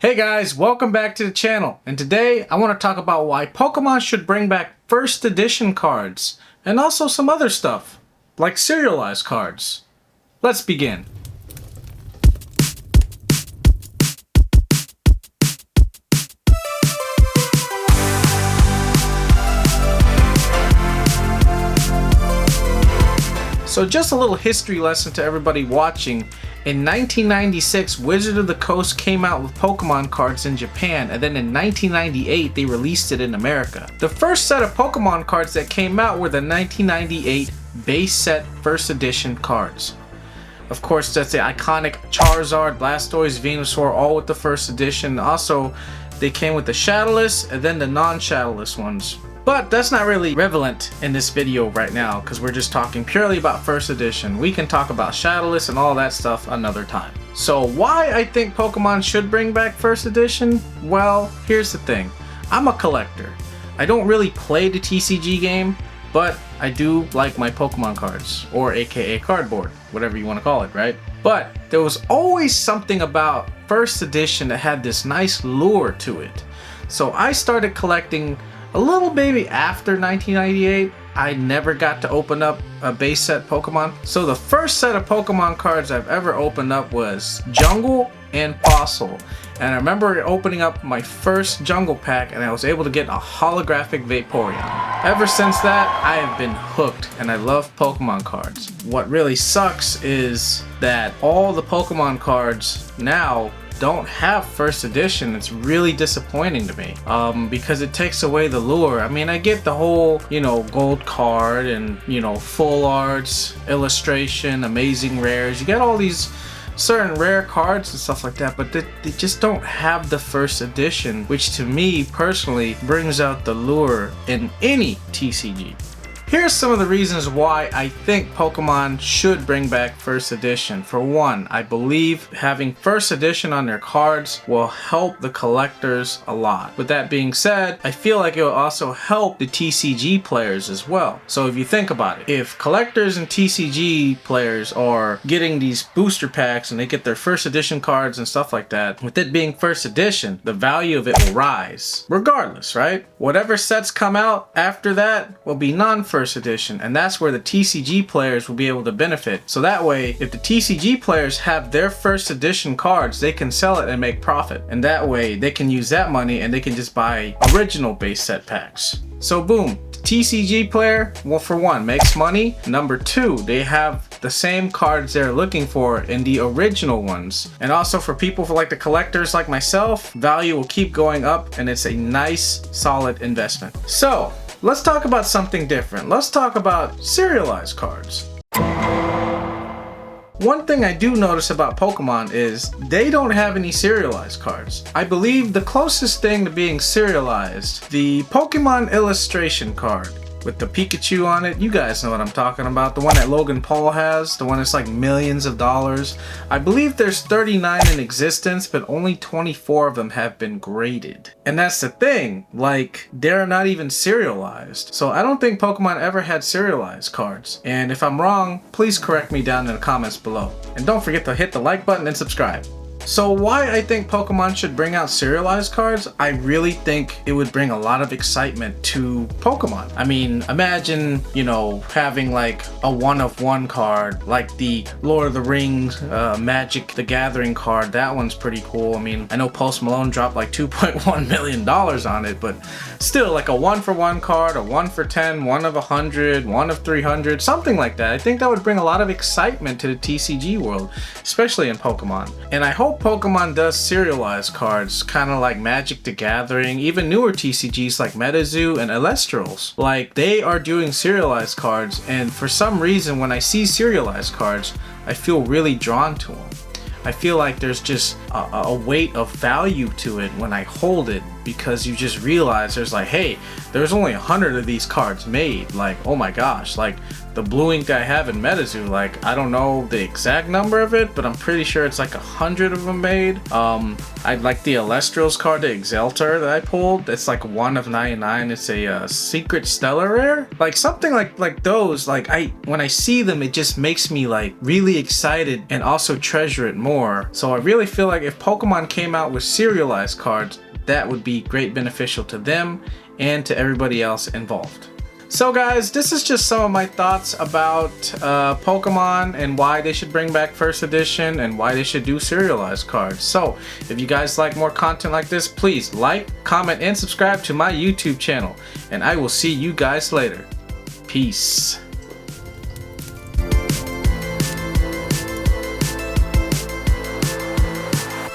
Hey guys, welcome back to the channel, and today I want to talk about why Pokemon should bring back first edition cards, and also some other stuff, like serialized cards. Let's begin. So just a little history lesson to everybody watching. In 1996, Wizard of the Coast came out with Pokemon cards in Japan, and then in 1998 they released it in America. The first set of Pokemon cards that came out were the 1998 base set first edition cards. Of course, that's the iconic Charizard, Blastoise, Venusaur, all with the first edition. Also, they came with the Shadowless and then the non-Shadowless ones. But that's not really relevant in this video right now because we're just talking purely about first edition. We can talk about Shadowless and all that stuff another time. So why I think Pokemon should bring back first edition? Well, here's the thing. I'm a collector. I don't really play the TCG game, but I do like my Pokemon cards, or aka cardboard, whatever you want to call it, right? But there was always something about first edition that had this nice lure to it. So I started collecting a little baby after 1998. I never got to open up a base set Pokemon. So the first set of Pokemon cards I've ever opened up was Jungle and Fossil. And I remember opening up my first Jungle pack and I was able to get a holographic Vaporeon. Ever since that, I have been hooked and I love Pokemon cards. What really sucks is that all the Pokemon cards now don't have first edition. It's really disappointing to me because it takes away the lure. I mean, I get the whole, gold card and, full arts, illustration, amazing rares. You get all these certain rare cards and stuff like that, but they just don't have the first edition, which to me personally brings out the lure in any TCG. Here's some of the reasons why I think Pokemon should bring back first edition. For one, I believe having first edition on their cards will help the collectors a lot. With that being said, I feel like it will also help the TCG players as well. So if you think about it, if collectors and TCG players are getting these booster packs and they get their first edition cards and stuff like that, with it being first edition, the value of it will rise regardless, right? Whatever sets come out after that will be non-first edition, and that's where the TCG players will be able to benefit. So that way, if the TCG players have their first edition cards, they can sell it and make profit, and that way they can use that money and they can just buy original base set packs. So boom, the TCG player, well, for one, makes money. Number two, they have the same cards they're looking for in the original ones. And also for people like the collectors like myself, value will keep going up and it's a nice solid investment. So let's talk about something different. Let's talk about serialized cards. One thing I do notice about Pokemon is they don't have any serialized cards. I believe the closest thing to being serialized, the Pokemon illustration card with the Pikachu on it. You guys know what I'm talking about. The one that Logan Paul has, the one that's like millions of dollars. I believe there's 39 in existence, but only 24 of them have been graded. And that's the thing, like, they're not even serialized. So I don't think Pokemon ever had serialized cards. And if I'm wrong, please correct me down in the comments below. And don't forget to hit the like button and subscribe. So why I think Pokemon should bring out serialized cards, I really think it would bring a lot of excitement to Pokemon. I mean, imagine, having like a one-of-one card, like the Lord of the Rings Magic the Gathering card. That one's pretty cool. I mean, I know Post Malone dropped like $2.1 million on it, but still, like a one-for-one card, a 1 for 10, 1 of 100, 1 of 300, something like that. I think that would bring a lot of excitement to the TCG world, especially in Pokemon. And I hope Pokemon does serialized cards, kind of like Magic the Gathering, even newer TCGs like MetaZoo and Elestrals. Like, they are doing serialized cards, and for some reason when I see serialized cards, I feel really drawn to them. I feel like there's just a weight of value to it when I hold it, because you just realize there's like, hey, there's only 100 of these cards made. Like, oh my gosh, like the blue ink I have in MetaZoo, like, I don't know the exact number of it, but I'm pretty sure it's like 100 of them made. I like the Elestrals card, the Exalter that I pulled. It's like 1 of 99. It's a secret stellar rare, like something like those. Like, when I see them, it just makes me like really excited and also treasure it more. So I really feel like if Pokemon came out with serialized cards, that would be great beneficial to them and to everybody else involved. So guys, this is just some of my thoughts about Pokemon and why they should bring back first edition and why they should do serialized cards. So if you guys like more content like this, please like, comment, and subscribe to my YouTube channel. And I will see you guys later. Peace.